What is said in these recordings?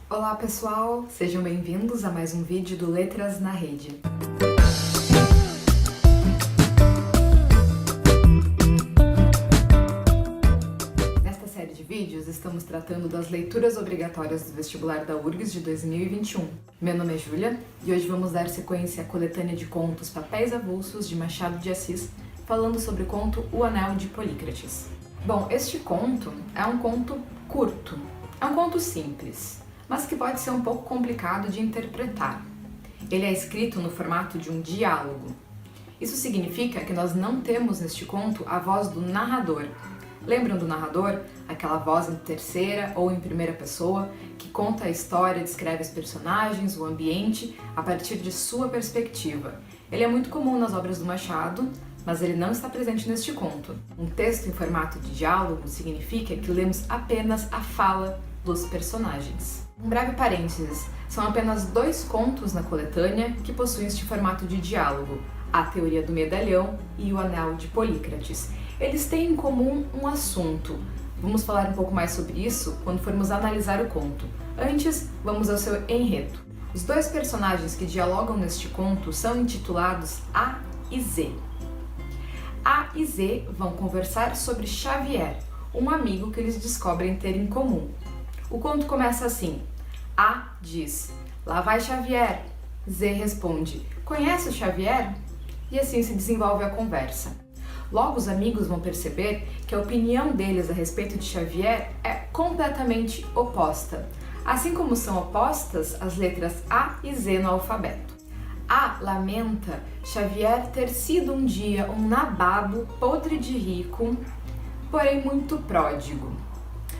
Olá pessoal, sejam bem-vindos a mais um vídeo do Letras na Rede. Nesta série de vídeos estamos tratando das leituras obrigatórias do vestibular da URGS de 2021. Meu nome é Júlia e hoje vamos dar sequência à coletânea de contos Papéis Avulsos de Machado de Assis, falando sobre o conto O Anel de Polícrates. Bom, este conto é um conto curto, é um conto simples, mas que pode ser um pouco complicado de interpretar. Ele é escrito no formato de um diálogo. Isso significa que nós não temos neste conto a voz do narrador. Lembram do narrador? Aquela voz em terceira ou em primeira pessoa que conta a história, descreve os personagens, o ambiente, a partir de sua perspectiva. Ele é muito comum nas obras do Machado, mas ele não está presente neste conto. Um texto em formato de diálogo significa que lemos apenas a fala dos personagens. Um breve parênteses, são apenas 2 contos na coletânea que possuem este formato de diálogo, A Teoria do Medalhão e O Anel de Polícrates. Eles têm em comum um assunto. Vamos falar um pouco mais sobre isso quando formos analisar o conto. Antes, vamos ao seu enredo. Os 2 personagens que dialogam neste conto são intitulados A e Z. A e Z vão conversar sobre Xavier, um amigo que eles descobrem ter em comum. O conto começa assim: A diz, lá vai Xavier. Z responde, conhece o Xavier? E assim se desenvolve a conversa. Logo os amigos vão perceber que a opinião deles a respeito de Xavier é completamente oposta, assim como são opostas as letras A e Z no alfabeto. A lamenta Xavier ter sido um dia um nababo podre de rico, porém muito pródigo.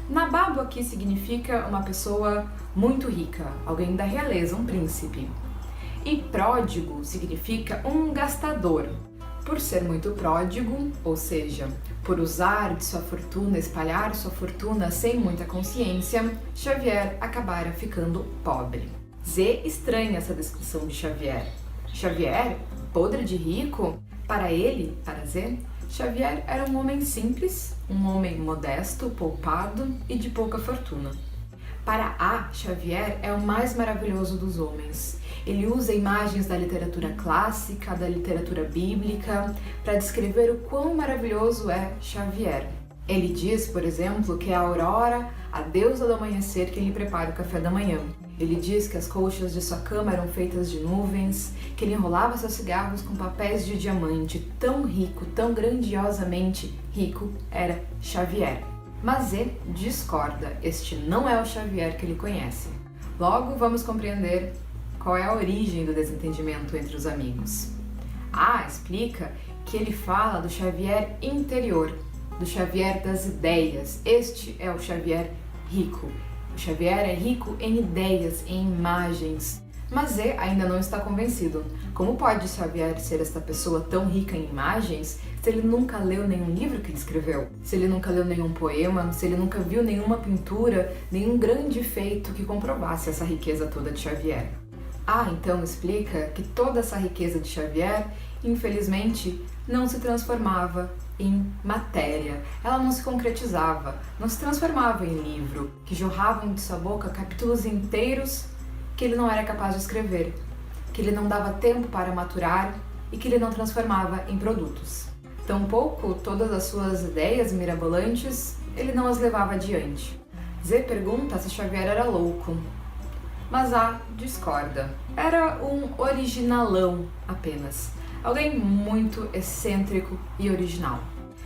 Nababo aqui significa uma pessoa muito rica, alguém da realeza, um príncipe. E pródigo significa um gastador. Por ser muito pródigo, ou seja, por usar de sua fortuna, espalhar sua fortuna sem muita consciência, Xavier acabara ficando pobre. Z estranha essa descrição de Xavier. Xavier, podre de rico? Para ele, para Z, Xavier era um homem simples, um homem modesto, poupado e de pouca fortuna. Para A, Xavier é o mais maravilhoso dos homens. Ele usa imagens da literatura clássica, da literatura bíblica, para descrever o quão maravilhoso é Xavier. Ele diz, por exemplo, que é a Aurora, a deusa do amanhecer, que lhe prepara o café da manhã. Ele diz que as colchas de sua cama eram feitas de nuvens, que ele enrolava seus cigarros com papéis de diamante. Tão rico, tão grandiosamente rico era Xavier. Mas Z discorda, este não é o Xavier que ele conhece. Logo vamos compreender qual é a origem do desentendimento entre os amigos. A explica que ele fala do Xavier interior, do Xavier das ideias. Este é o Xavier rico. O Xavier é rico em ideias, em imagens. Mas Z ainda não está convencido. Como pode Xavier ser esta pessoa tão rica em imagens se ele nunca leu nenhum livro que ele escreveu? Se ele nunca leu nenhum poema, se ele nunca viu nenhuma pintura, nenhum grande feito que comprovasse essa riqueza toda de Xavier? A então explica que toda essa riqueza de Xavier, infelizmente, não se transformava em matéria. Ela não se concretizava, não se transformava em livro, que jorravam de sua boca capítulos inteiros que ele não era capaz de escrever, que ele não dava tempo para maturar e que ele não transformava em produtos. Tampouco todas as suas ideias mirabolantes ele não as levava adiante. Z pergunta se Xavier era louco, mas A discorda. Era um originalão apenas. Alguém muito excêntrico e original.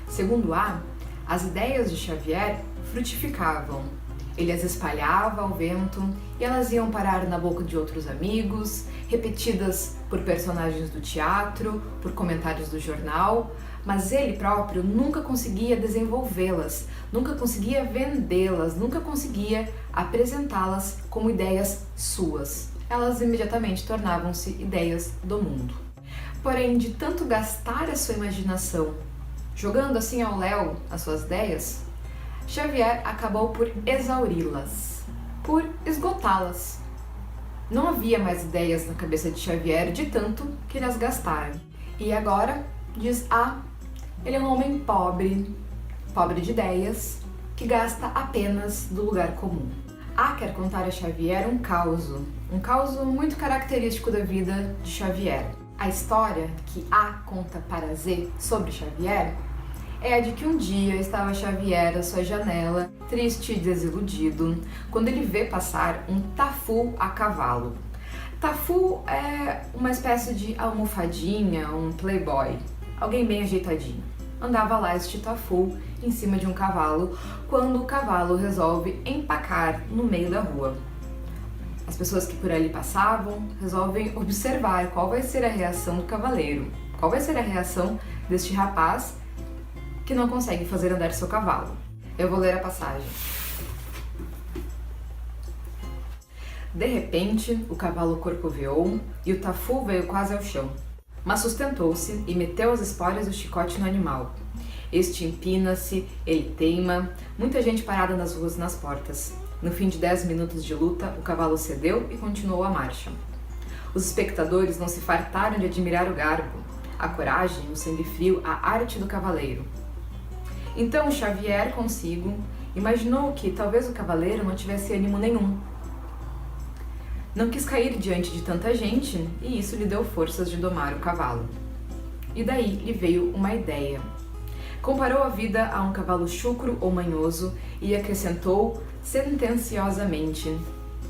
Segundo A, as ideias de Xavier frutificavam. Ele as espalhava ao vento e elas iam parar na boca de outros amigos, repetidas por personagens do teatro, por comentários do jornal, mas ele próprio nunca conseguia desenvolvê-las, nunca conseguia vendê-las, nunca conseguia apresentá-las como ideias suas. Elas imediatamente tornavam-se ideias do mundo. Porém, de tanto gastar a sua imaginação, jogando assim ao léu as suas ideias, Xavier acabou por exauri-las, por esgotá-las. Não havia mais ideias na cabeça de Xavier de tanto que ele as gastara. E agora, diz A, ele é um homem pobre, pobre de ideias, que gasta apenas do lugar comum. A quer contar a Xavier um caso muito característico da vida de Xavier. A história que A conta para Z sobre Xavier é a de que um dia estava Xavier à sua janela, triste e desiludido, quando ele vê passar um tafu a cavalo. Tafu é uma espécie de almofadinha, um playboy, alguém bem ajeitadinho. Andava lá este tafu em cima de um cavalo, quando o cavalo resolve empacar no meio da rua. As pessoas que por ali passavam resolvem observar qual vai ser a reação do cavaleiro, qual vai ser a reação deste rapaz que não consegue fazer andar seu cavalo. Eu vou ler a passagem. De repente, o cavalo corcoveou e o tafu veio quase ao chão. Mas sustentou-se e meteu as esporas do chicote no animal. Este empina-se, ele teima, muita gente parada nas ruas e nas portas. No fim de 10 minutos de luta, o cavalo cedeu e continuou a marcha. Os espectadores não se fartaram de admirar o garbo, a coragem, o sangue frio, a arte do cavaleiro. Então Xavier, consigo, imaginou que talvez o cavaleiro não tivesse ânimo nenhum. Não quis cair diante de tanta gente e isso lhe deu forças de domar o cavalo. E daí lhe veio uma ideia. Comparou a vida a um cavalo chucro ou manhoso e acrescentou sentenciosamente: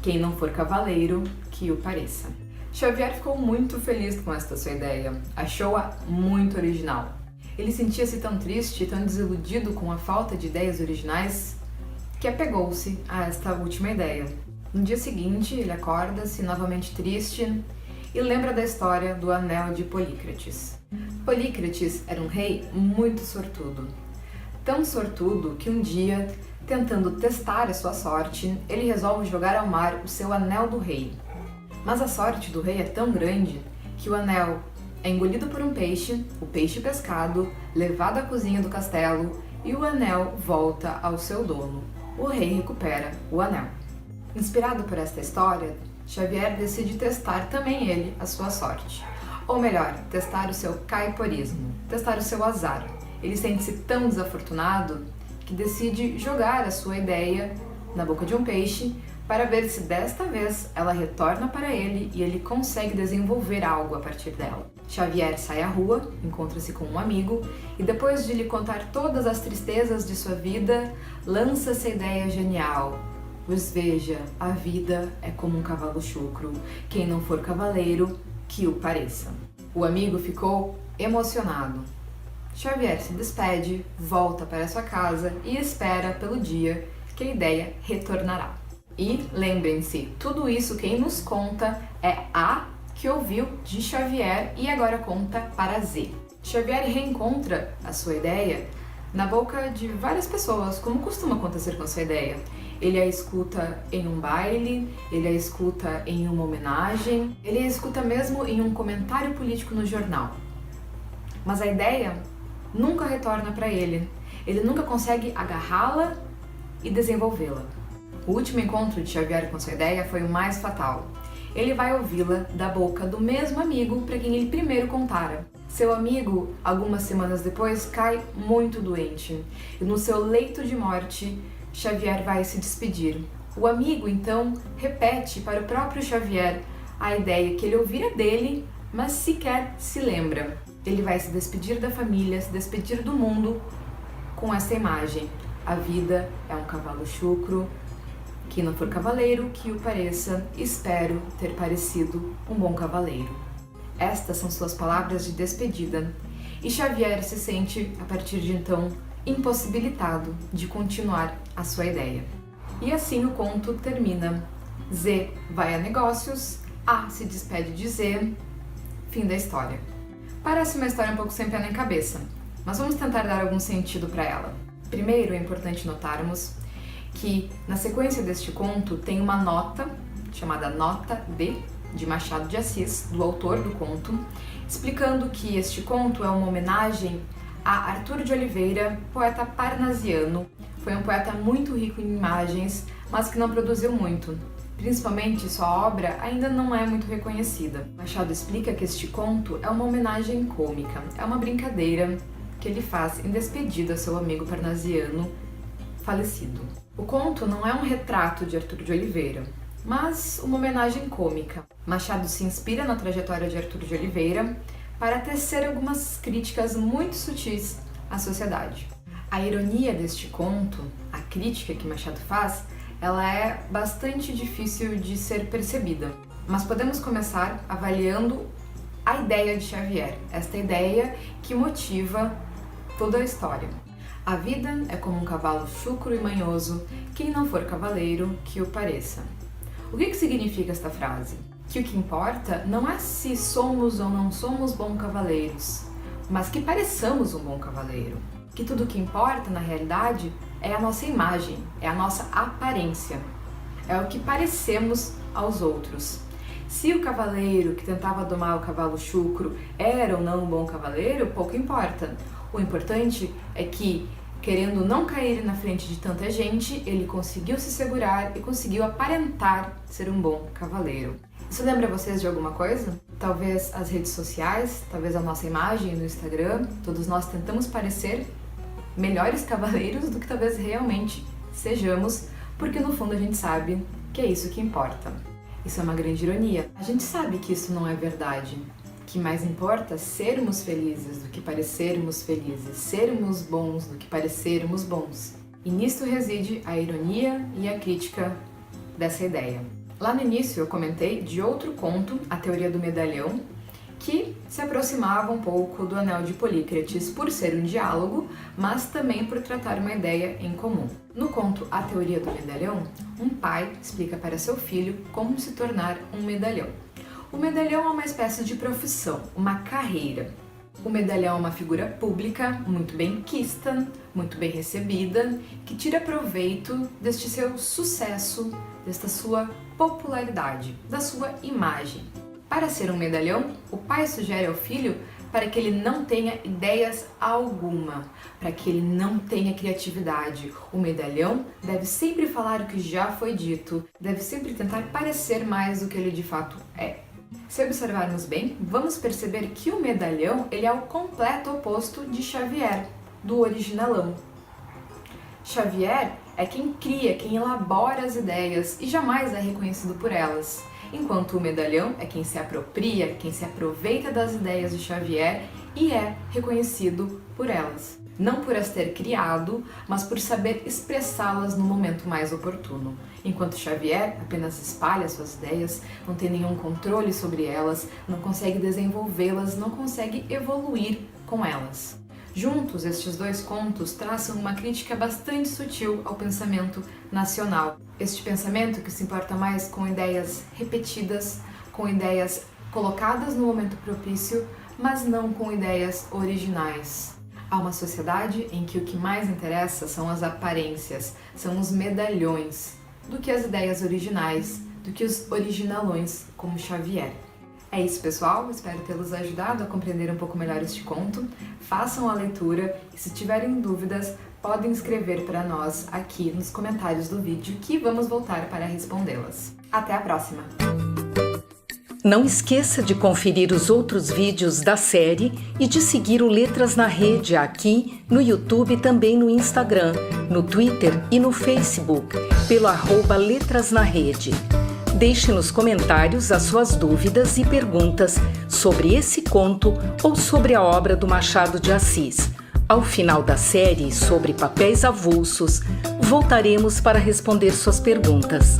quem não for cavaleiro, que o pareça. Xavier ficou muito feliz com esta sua ideia, achou-a muito original. Ele sentia-se tão triste e tão desiludido com a falta de ideias originais que apegou-se a esta última ideia. No dia seguinte, ele acorda-se novamente triste e lembra da história do anel de Polícrates. Polícrates era um rei muito sortudo. Tão sortudo que um dia, tentando testar a sua sorte, ele resolve jogar ao mar o seu anel do rei. Mas a sorte do rei é tão grande que o anel é engolido por um peixe, o peixe pescado, levado à cozinha do castelo e o anel volta ao seu dono. O rei recupera o anel. Inspirado por esta história, Xavier decide testar também ele a sua sorte. Ou melhor, testar o seu caiporismo, testar o seu azar. Ele sente-se tão desafortunado que decide jogar a sua ideia na boca de um peixe para ver se desta vez ela retorna para ele e ele consegue desenvolver algo a partir dela. Xavier sai à rua, encontra-se com um amigo e depois de lhe contar todas as tristezas de sua vida, lança essa ideia genial. Pois veja, a vida é como um cavalo chucro, quem não for cavaleiro, que o pareça. O amigo ficou emocionado. Xavier se despede, volta para sua casa e espera pelo dia que a ideia retornará. E lembrem-se, tudo isso quem nos conta é A, que ouviu de Xavier e agora conta para Z. Xavier reencontra a sua ideia na boca de várias pessoas, como costuma acontecer com a sua ideia. Ele a escuta em um baile, ele a escuta em uma homenagem, ele a escuta mesmo em um comentário político no jornal. Mas a ideia nunca retorna para ele. Ele nunca consegue agarrá-la e desenvolvê-la. O último encontro de Xavier com sua ideia foi o mais fatal. Ele vai ouvi-la da boca do mesmo amigo para quem ele primeiro contara. Seu amigo, algumas semanas depois, cai muito doente e no seu leito de morte, Xavier vai se despedir. O amigo, então, repete para o próprio Xavier a ideia que ele ouvira dele, mas sequer se lembra. Ele vai se despedir da família, se despedir do mundo com essa imagem. A vida é um cavalo chucro, quem não for cavaleiro, que o pareça, espero ter parecido um bom cavaleiro. Estas são suas palavras de despedida, e Xavier se sente, a partir de então, impossibilitado de continuar a sua ideia. E assim o conto termina. Z vai a negócios, A se despede de Z, fim da história. Parece uma história um pouco sem pé nem cabeça, mas vamos tentar dar algum sentido para ela. Primeiro, é importante notarmos que na sequência deste conto tem uma nota, chamada Nota B, de Machado de Assis, do autor do conto, explicando que este conto é uma homenagem a Arthur de Oliveira, poeta parnasiano. Foi um poeta muito rico em imagens, mas que não produziu muito. Principalmente, sua obra ainda não é muito reconhecida. Machado explica que este conto é uma homenagem cômica, é uma brincadeira que ele faz em despedida ao seu amigo parnasiano, falecido. O conto não é um retrato de Arthur de Oliveira, mas uma homenagem cômica. Machado se inspira na trajetória de Arthur de Oliveira para tecer algumas críticas muito sutis à sociedade. A ironia deste conto, a crítica que Machado faz, ela é bastante difícil de ser percebida. Mas podemos começar avaliando a ideia de Xavier, esta ideia que motiva toda a história. A vida é como um cavalo chucro e manhoso, quem não for cavaleiro, que o pareça. O que significa esta frase? Que o que importa não é se somos ou não somos bons cavaleiros, mas que pareçamos um bom cavaleiro. Que tudo o que importa, na realidade, é a nossa imagem, é a nossa aparência, é o que parecemos aos outros. Se o cavaleiro que tentava domar o cavalo chucro era ou não um bom cavaleiro, pouco importa. O importante é que, querendo não cair na frente de tanta gente, ele conseguiu se segurar e conseguiu aparentar ser um bom cavaleiro. Isso lembra vocês de alguma coisa? Talvez as redes sociais, talvez a nossa imagem no Instagram, todos nós tentamos parecer melhores cavaleiros do que talvez realmente sejamos, porque no fundo a gente sabe que é isso que importa. Isso é uma grande ironia. A gente sabe que isso não é verdade, que mais importa sermos felizes do que parecermos felizes, sermos bons do que parecermos bons. E nisso reside a ironia e a crítica dessa ideia. Lá no início eu comentei de outro conto, A Teoria do Medalhão, que se aproximava um pouco do Anel de Polícrates por ser um diálogo, mas também por tratar uma ideia em comum. No conto A Teoria do Medalhão, um pai explica para seu filho como se tornar um medalhão. O medalhão é uma espécie de profissão, uma carreira. O medalhão é uma figura pública, muito bem quista, muito bem recebida, que tira proveito deste seu sucesso, desta sua popularidade, da sua imagem. Para ser um medalhão, o pai sugere ao filho para que ele não tenha ideias alguma, para que ele não tenha criatividade. O medalhão deve sempre falar o que já foi dito, deve sempre tentar parecer mais do que ele de fato é. Se observarmos bem, vamos perceber que o medalhão ele é o completo oposto de Xavier, do originalão. Xavier é quem cria, quem elabora as ideias e jamais é reconhecido por elas, enquanto o medalhão é quem se apropria, quem se aproveita das ideias de Xavier e é reconhecido por elas. Não por as ter criado, mas por saber expressá-las no momento mais oportuno. Enquanto Xavier apenas espalha suas ideias, não tem nenhum controle sobre elas, não consegue desenvolvê-las, não consegue evoluir com elas. Juntos, estes dois contos traçam uma crítica bastante sutil ao pensamento nacional. Este pensamento que se importa mais com ideias repetidas, com ideias colocadas no momento propício, mas não com ideias originais. Há uma sociedade em que o que mais interessa são as aparências, são os medalhões, do que as ideias originais, do que os originalões, como Xavier. É isso, pessoal. Espero tê-los ajudado a compreender um pouco melhor este conto. Façam a leitura e, se tiverem dúvidas, podem escrever para nós aqui nos comentários do vídeo que vamos voltar para respondê-las. Até a próxima! Não esqueça de conferir os outros vídeos da série e de seguir o Letras na Rede aqui no YouTube e também no Instagram, no Twitter e no Facebook, pelo @Letras na Rede. Deixe nos comentários as suas dúvidas e perguntas sobre esse conto ou sobre a obra do Machado de Assis. Ao final da série sobre papéis avulsos, voltaremos para responder suas perguntas.